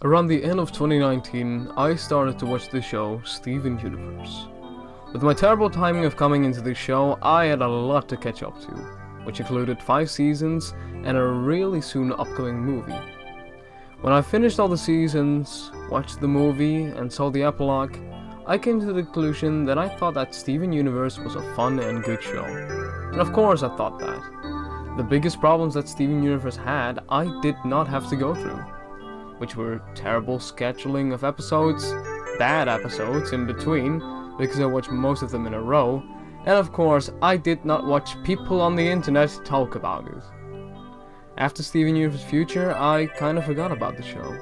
Around the end of 2019, I started to watch the show Steven Universe. With my terrible timing of coming into the show, I had a lot to catch up to, which included 5 seasons and a really soon upcoming movie. When I finished all the seasons, watched the movie, and saw the epilogue, I came to the conclusion that I thought that Steven Universe was a fun and good show. And of course I thought that. The biggest problems that Steven Universe had, I did not have to go through, which were terrible scheduling of episodes, bad episodes in between, because I watched most of them in a row, and of course I did not watch people on the internet talk about it. After Steven Universe Future, I kinda forgot about the show.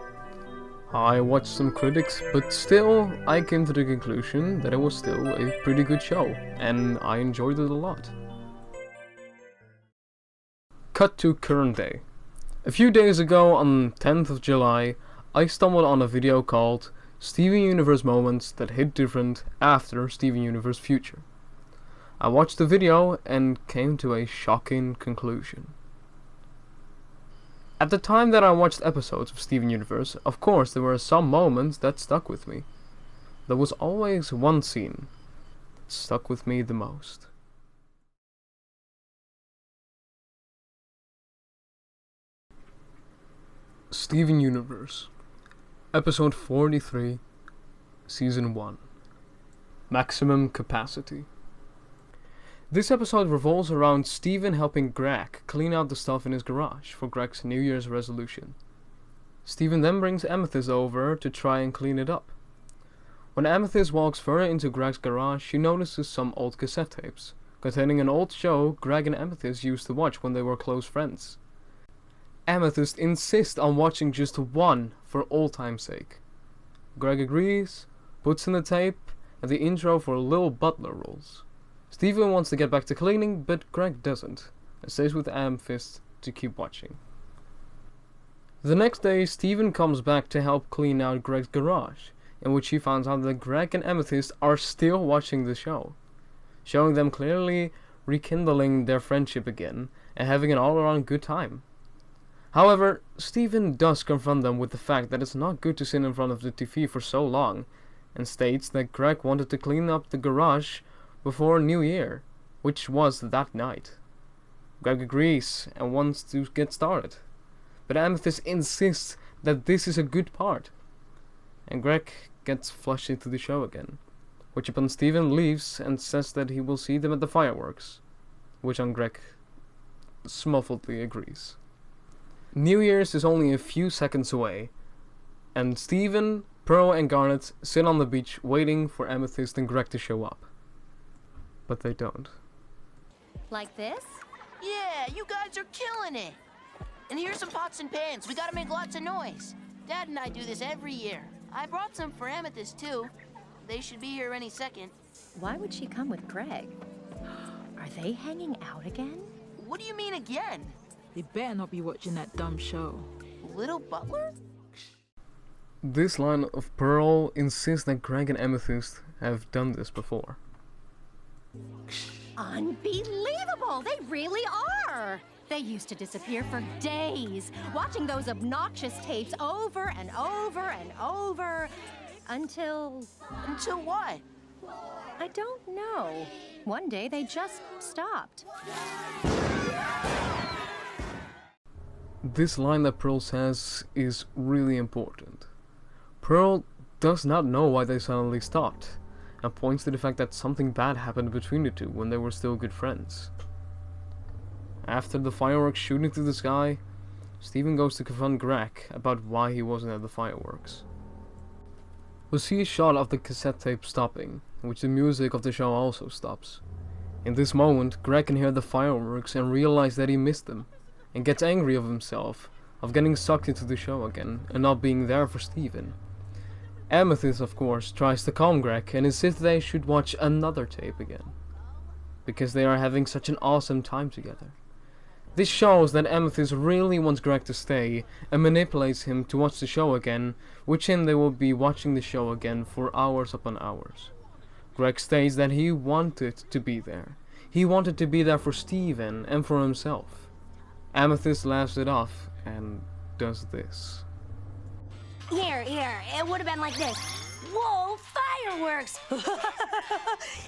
I watched some critics, but still I came to the conclusion that it was still a pretty good show, and I enjoyed it a lot. Cut to current day. A few days ago, on 10th of July, I stumbled on a video called Steven Universe Moments That Hit Different After Steven Universe Future. I watched the video and came to a shocking conclusion. At the time that I watched episodes of Steven Universe, of course there were some moments that stuck with me. There was always one scene that stuck with me the most. Steven Universe, Episode 43, Season 1, Maximum Capacity. This episode revolves around Steven helping Greg clean out the stuff in his garage for Greg's New Year's resolution. Steven then brings Amethyst over to try and clean it up. When Amethyst walks further into Greg's garage, she notices some old cassette tapes, containing an old show Greg and Amethyst used to watch when they were close friends. Amethyst insists on watching just one for old time's sake. Greg agrees, puts in the tape, and the intro for Lil Butler rolls. Steven wants to get back to cleaning, but Greg doesn't, and stays with Amethyst to keep watching. The next day, Steven comes back to help clean out Greg's garage, in which he finds out that Greg and Amethyst are still watching the show, showing them clearly rekindling their friendship again and having an all-around good time. However, Steven does confront them with the fact that it's not good to sit in front of the TV for so long, and states that Greg wanted to clean up the garage before New Year, which was that night. Greg agrees and wants to get started, but Amethyst insists that this is a good part, and Greg gets flushed into the show again, which upon Steven leaves and says that he will see them at the fireworks, which on Greg smuffledly agrees. New Year's is only a few seconds away, and Steven, Pearl and Garnet sit on the beach waiting for Amethyst and Greg to show up. But they don't. Like this? Yeah, you guys are killing it. And here's some pots and pans. We gotta make lots of noise. Dad and I do this every year. I brought some for Amethyst too. They should be here any second. Why would she come with Greg? Are they hanging out again? What do you mean again? They better not be watching that dumb show. Little Butler? This line of Pearl insists that Greg and Amethyst have done this before. Unbelievable! They really are! They used to disappear for days, watching those obnoxious tapes over and over and over, until... Until what? I don't know. One day they just stopped. This line that Pearl says is really important. Pearl does not know why they suddenly stopped, and points to the fact that something bad happened between the two when they were still good friends. After the fireworks shoot into the sky, Steven goes to confront Greg about why he wasn't at the fireworks. We see a shot of the cassette tape stopping, in which the music of the show also stops. In this moment, Greg can hear the fireworks and realize that he missed them, and gets angry of himself, of getting sucked into the show again, and not being there for Steven. Amethyst, of course, tries to calm Greg and insists they should watch another tape again, because they are having such an awesome time together. This shows that Amethyst really wants Greg to stay and manipulates him to watch the show again, which then they will be watching the show again for hours upon hours. Greg states that he wanted to be there. He wanted to be there for Steven and for himself. Amethyst laughs it off and does this. Here, it would have been like this. Whoa, fireworks!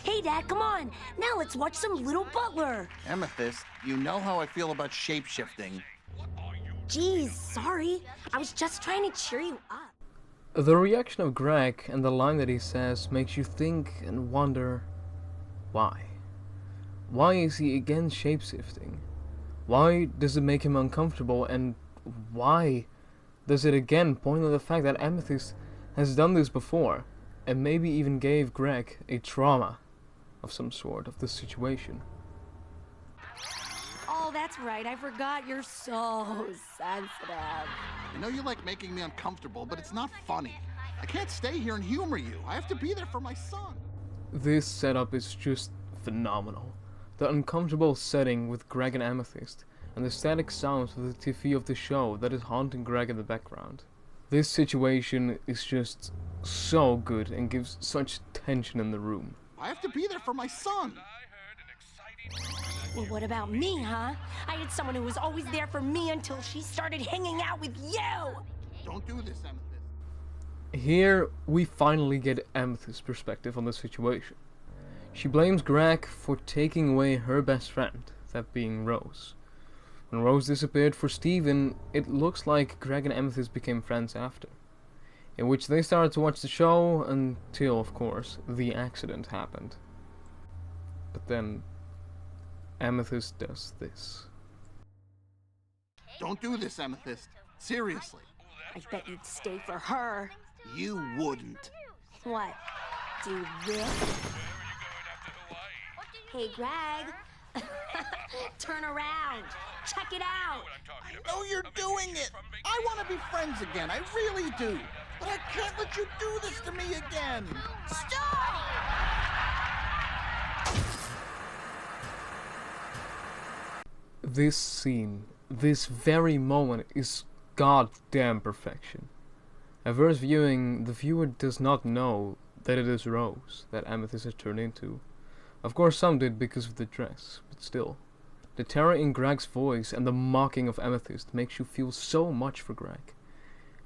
Hey, Dad, come on. Now let's watch some Little Butler. Amethyst, you know how I feel about shape-shifting. Geez, sorry. I was just trying to cheer you up. The reaction of Greg and the line that he says makes you think and wonder, why? Why is he again shapeshifting? Why does it make him uncomfortable, and why does it again point at the fact that Amethyst has done this before, and maybe even gave Greg a trauma of some sort of the situation? Oh, that's right. I forgot you're so sensitive. I know you like making me uncomfortable, but it's not funny. I can't stay here and humor you. I have to be there for my son. This setup is just phenomenal. The uncomfortable setting with Greg and Amethyst, and the static sounds of the TV of the show that is haunting Greg in the background. This situation is just so good and gives such tension in the room. I have to be there for my son. Well, what about me, huh? I had someone who was always there for me until she started hanging out with you! Don't do this, Amethyst. Here, we finally get Amethyst's perspective on the situation. She blames Greg for taking away her best friend, that being Rose. When Rose disappeared for Steven, it looks like Greg and Amethyst became friends after, in which they started to watch the show until, of course, the accident happened. But then, Amethyst does this. Don't do this, Amethyst. Seriously. I bet you'd stay for her. You wouldn't. What? Do this? Hey, Greg. Turn around. Check it out. I know you're doing it. I want to be friends again. I really do. But I can't let you do this to me again. Stop! This scene, this very moment, is goddamn perfection. At first viewing, the viewer does not know that it is Rose that Amethyst has turned into. Of course some did because of the dress, but still. The terror in Greg's voice and the mocking of Amethyst makes you feel so much for Greg.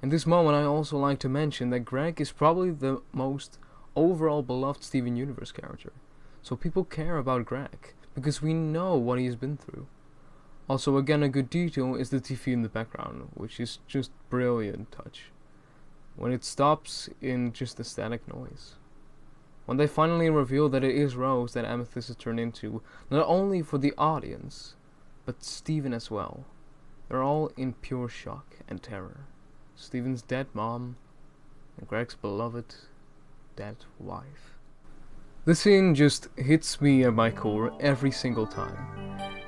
In this moment I also like to mention that Greg is probably the most overall beloved Steven Universe character. So people care about Greg, because we know what he has been through. Also again, a good detail is the TV in the background, which is just brilliant touch. When it stops in just a static noise. When they finally reveal that it is Rose that Amethyst has turned into, not only for the audience, but Steven as well. They're all in pure shock and terror. Steven's dead mom, and Greg's beloved dead wife. This scene just hits me at my core every single time.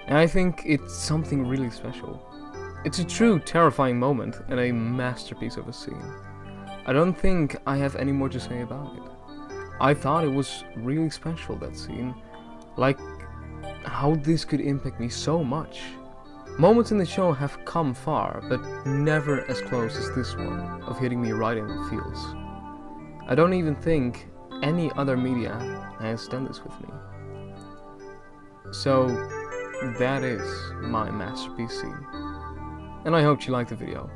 And I think it's something really special. It's a true terrifying moment and a masterpiece of a scene. I don't think I have any more to say about it. I thought it was really special, that scene. Like, how this could impact me so much. Moments in the show have come far, but never as close as this one, of hitting me right in the feels. I don't even think any other media has done this with me. So, that is my masterpiece scene. And I hope you liked the video.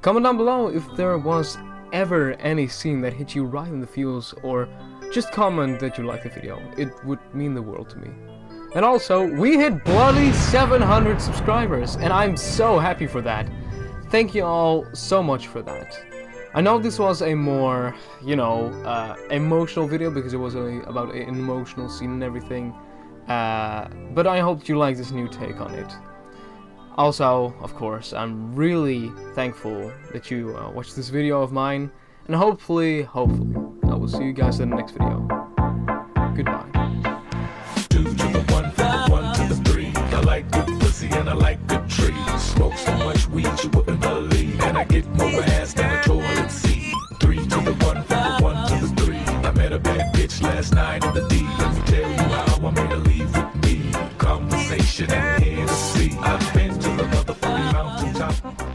Comment down below if there was ever any scene that hit you right in the feels, or just comment that you liked the video. It would mean the world to me. And also, we hit bloody 700 subscribers, and I'm so happy for that. Thank you all so much for that. I know this was a more, emotional video, because it was about an emotional scene and everything. But I hope you like this new take on it. Also, of course, I'm really thankful that you watched this video of mine, and hopefully, I will see you guys in the next video. Goodbye. 2 to the 1, from the 1 to the 3. I like good pussy and I like good trees. Smoke so much weed you wouldn't believe, and I get more ass than a toilet seat. 3 to the 1, from the 1 to the 3. I met a bad bitch last night in the D. Let me tell you how I made her leave with me. Conversation and Hennessy. I've been to the motherfucking mountaintop.